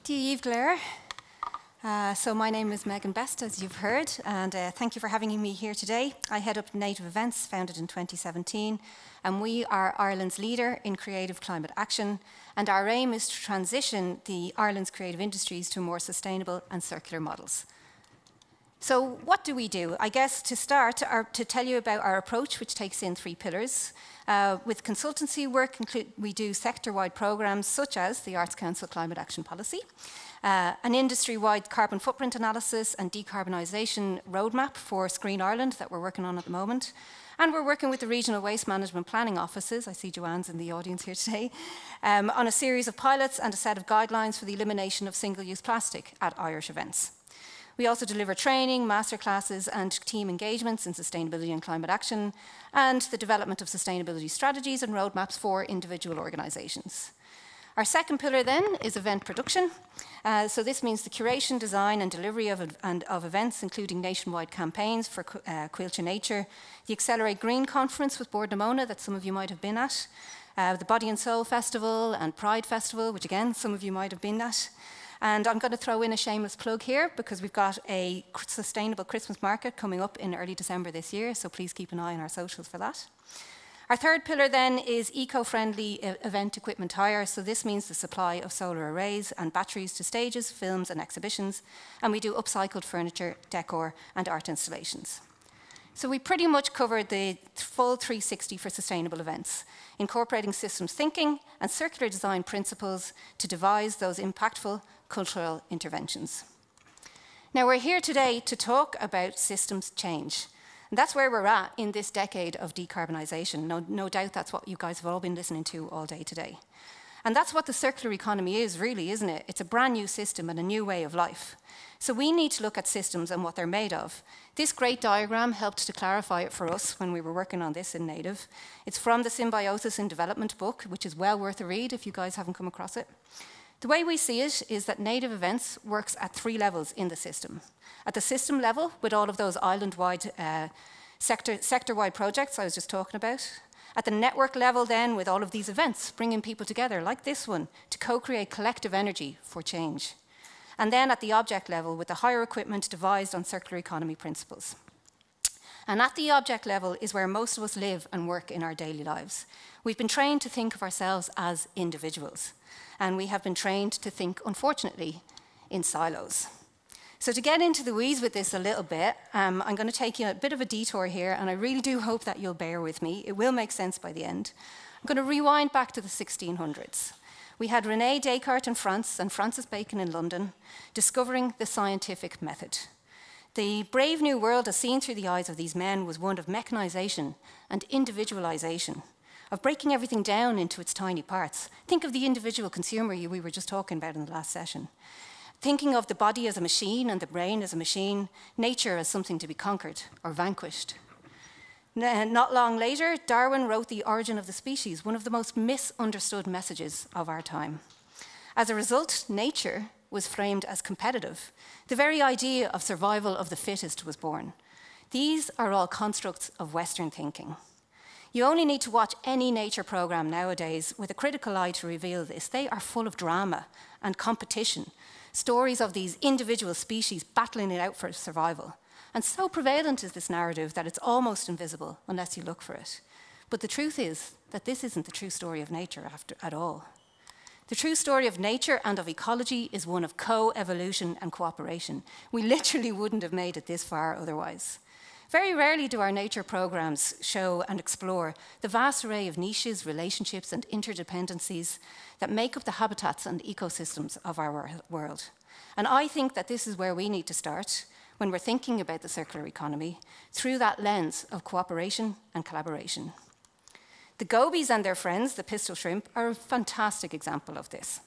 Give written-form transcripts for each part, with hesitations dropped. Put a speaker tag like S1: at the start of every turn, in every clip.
S1: Díomh Glare. So my name is Megan Best, as you've heard, and thank you for having me here today. I head up Native Events, founded in 2017, and we are Ireland's leader in creative climate action, and our aim is to transition Ireland's creative industries to more sustainable and circular models. So what do we do? I guess to start, to tell you about our approach, which takes in 3 pillars. With consultancy work, we do sector-wide programs such as the Arts Council Climate Action Policy, an industry-wide carbon footprint analysis and decarbonisation roadmap for Screen Ireland that we're working on at the moment. And we're working with the regional waste management planning offices, I see Joanne's in the audience here today, on a series of pilots and a set of guidelines for the elimination of single-use plastic at Irish events. We also deliver training, masterclasses and team engagements in sustainability and climate action, and the development of sustainability strategies and roadmaps for individual organisations. Our second pillar then is event production. So this means the curation, design and delivery of events, including nationwide campaigns for Cuilche Nature, the Accelerate Green Conference with Bord na Móna that some of you might have been at, the Body and Soul Festival and Pride Festival, which again, some of you might have been at. And I'm going to throw in a shameless plug here because we've got a sustainable Christmas market coming up in early December this year, so please keep an eye on our socials for that. Our third pillar then is eco-friendly event equipment hire. So this means the supply of solar arrays and batteries to stages, films and exhibitions. And we do upcycled furniture, decor and art installations. So we pretty much covered the full 360 for sustainable events, incorporating systems thinking and circular design principles to devise those impactful cultural interventions. Now we're here today to talk about systems change. And that's where we're at in this decade of decarbonisation. No doubt that's what you guys have all been listening to all day today. And that's what the circular economy is, really, isn't it? It's a brand new system and a new way of life. So we need to look at systems and what they're made of. This great diagram helped to clarify it for us when we were working on this in Native. It's from the Symbiosis in Development book, which is well worth a read if you guys haven't come across it. The way we see it is that Native Events works at 3 levels in the system. At the system level, with all of those island-wide, sector-wide projects I was just talking about. At the network level then, with all of these events, bringing people together, like this one, to co-create collective energy for change. And then at the object level, with the higher equipment devised on circular economy principles. And at the object level is where most of us live and work in our daily lives. We've been trained to think of ourselves as individuals. And we have been trained to think, unfortunately, in silos. So to get into the weeds with this a little bit, I'm going to take you a bit of a detour here, and I really do hope that you'll bear with me. It will make sense by the end. I'm going to rewind back to the 1600s. We had René Descartes in France and Francis Bacon in London discovering the scientific method. The brave new world as seen through the eyes of these men was one of mechanization and individualization, of breaking everything down into its tiny parts. Think of the individual consumer we were just talking about in the last session. Thinking of the body as a machine and the brain as a machine, nature as something to be conquered or vanquished. Not long later, Darwin wrote The Origin of the Species, one of the most misunderstood messages of our time. As a result, nature was framed as competitive. The very idea of survival of the fittest was born. These are all constructs of Western thinking. You only need to watch any nature program nowadays with a critical eye to reveal this. They are full of drama and competition, stories of these individual species battling it out for survival. And so prevalent is this narrative that it's almost invisible unless you look for it. But the truth is that this isn't the true story of nature at all. The true story of nature and of ecology is one of co-evolution and cooperation. We literally wouldn't have made it this far otherwise. Very rarely do our nature programs show and explore the vast array of niches, relationships, and interdependencies that make up the habitats and ecosystems of our world. And I think that this is where we need to start when we're thinking about the circular economy, through that lens of cooperation and collaboration. The gobies and their friends, the pistol shrimp, are a fantastic example of this.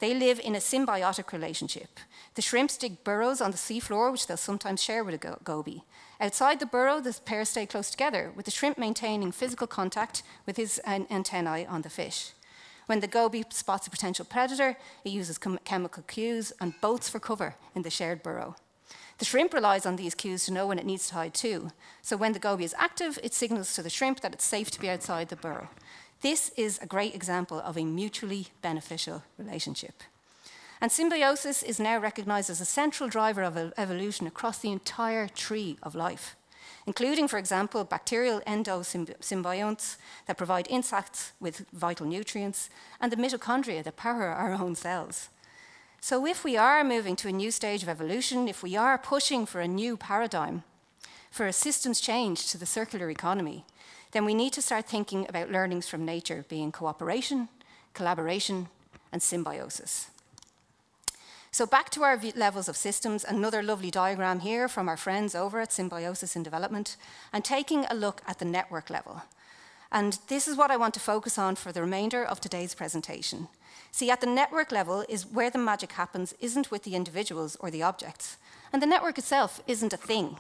S1: They live in a symbiotic relationship. The shrimps dig burrows on the seafloor, which they'll sometimes share with a goby. Outside the burrow, the pairs stay close together, with the shrimp maintaining physical contact with his antennae on the fish. When the goby spots a potential predator, it uses chemical cues and bolts for cover in the shared burrow. The shrimp relies on these cues to know when it needs to hide too. So when the goby is active, it signals to the shrimp that it's safe to be outside the burrow. This is a great example of a mutually beneficial relationship. And symbiosis is now recognized as a central driver of evolution across the entire tree of life, including, for example, bacterial endosymbionts that provide insects with vital nutrients, and the mitochondria that power our own cells. So if we are moving to a new stage of evolution, if we are pushing for a new paradigm, for a systems change to the circular economy, then we need to start thinking about learnings from nature being cooperation, collaboration, and symbiosis. So back to our levels of systems, another lovely diagram here from our friends over at Symbiosis in Development, and taking a look at the network level. And this is what I want to focus on for the remainder of today's presentation. See, at the network level is where the magic happens, isn't with the individuals or the objects. And the network itself isn't a thing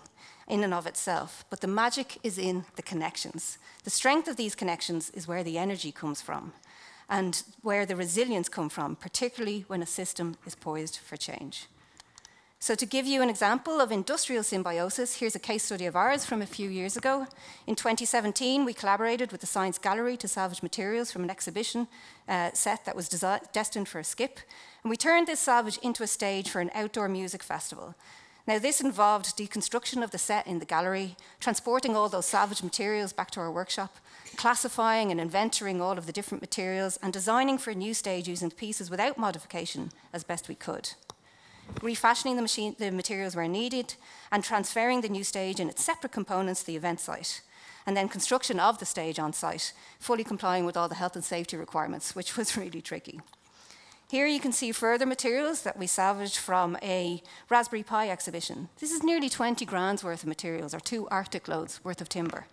S1: in and of itself, but the magic is in the connections. The strength of these connections is where the energy comes from, and where the resilience comes from, particularly when a system is poised for change. So to give you an example of industrial symbiosis, here's a case study of ours from a few years ago. In 2017, we collaborated with the Science Gallery to salvage materials from an exhibition set that was destined for a skip. And we turned this salvage into a stage for an outdoor music festival. Now, this involved deconstruction of the set in the gallery, transporting all those salvaged materials back to our workshop, classifying and inventorying all of the different materials, and designing for a new stage using the pieces without modification as best we could. Refashioning the materials where needed, and transferring the new stage in its separate components to the event site, and then construction of the stage on site, fully complying with all the health and safety requirements, which was really tricky. Here you can see further materials that we salvaged from a Raspberry Pi exhibition. This is nearly 20 grand's worth of materials, or 2 Arctic loads worth of timber,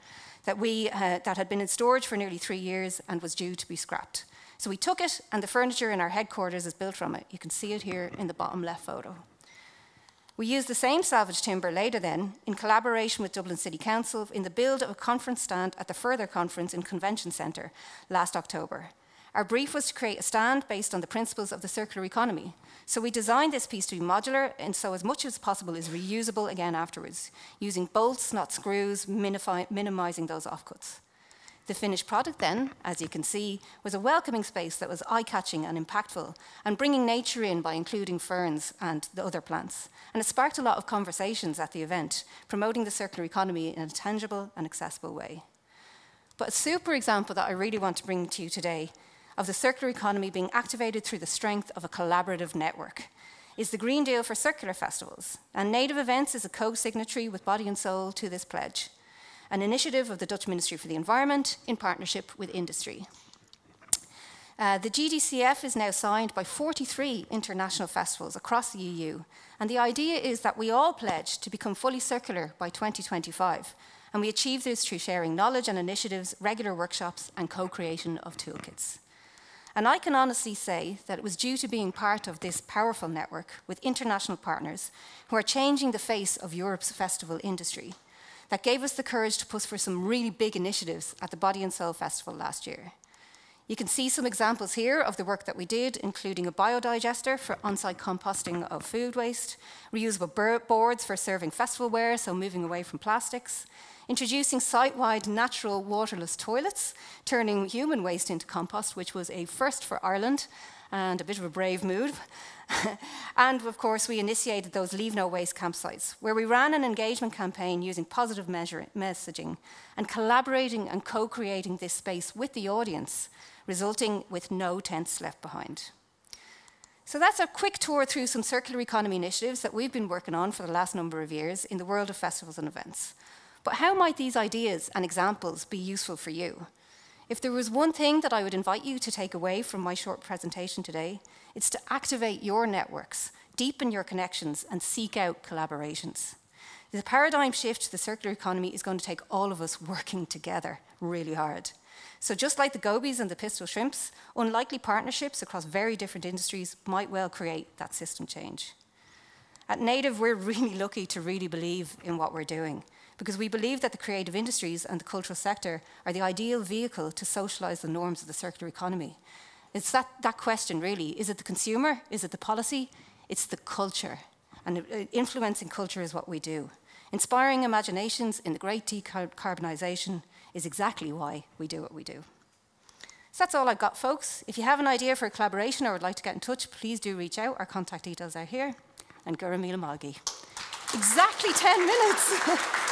S1: that had been in storage for nearly 3 years and was due to be scrapped. So we took it, and the furniture in our headquarters is built from it. You can see it here in the bottom left photo. We used the same salvage timber later then, in collaboration with Dublin City Council, in the build of a conference stand at the Further Conference in Convention Centre last October. Our brief was to create a stand based on the principles of the circular economy. So we designed this piece to be modular, and so as much as possible is reusable again afterwards, using bolts, not screws, minimizing those offcuts. The finished product then, as you can see, was a welcoming space that was eye-catching and impactful, and bringing nature in by including ferns and the other plants. And it sparked a lot of conversations at the event, promoting the circular economy in a tangible and accessible way. But a super example that I really want to bring to you today of the circular economy being activated through the strength of a collaborative network is the Green Deal for Circular Festivals. And Native Events is a co-signatory with Body and Soul to this pledge, an initiative of the Dutch Ministry for the Environment in partnership with industry. The GDCF is now signed by 43 international festivals across the EU, and the idea is that we all pledge to become fully circular by 2025, and we achieve this through sharing knowledge and initiatives, regular workshops, and co-creation of toolkits. And I can honestly say that it was due to being part of this powerful network with international partners who are changing the face of Europe's festival industry that gave us the courage to push for some really big initiatives at the Body and Soul Festival last year. You can see some examples here of the work that we did, including a biodigester for on-site composting of food waste, reusable boards for serving festivalware, so moving away from plastics, introducing site-wide natural waterless toilets, turning human waste into compost, which was a first for Ireland and a bit of a brave move. And of course, we initiated those Leave No Waste campsites, where we ran an engagement campaign using positive messaging and collaborating and co-creating this space with the audience, resulting with no tents left behind. So that's a quick tour through some circular economy initiatives that we've been working on for the last number of years in the world of festivals and events. But how might these ideas and examples be useful for you? If there was one thing that I would invite you to take away from my short presentation today, it's to activate your networks, deepen your connections, and seek out collaborations. The paradigm shift to the circular economy is going to take all of us working together really hard. So just like the gobies and the pistol shrimps, unlikely partnerships across very different industries might well create that system change. At Native, we're really lucky to really believe in what we're doing, because we believe that the creative industries and the cultural sector are the ideal vehicle to socialize the norms of the circular economy. It's that question really, is it the consumer, is it the policy? It's the culture, and influencing culture is what we do. Inspiring imaginations in the great decarbonization is exactly why we do what we do. So that's all I've got, folks. If you have an idea for a collaboration or would like to get in touch, please do reach out. Our contact details are here. And Gura Mila Malgi. Exactly 10 minutes.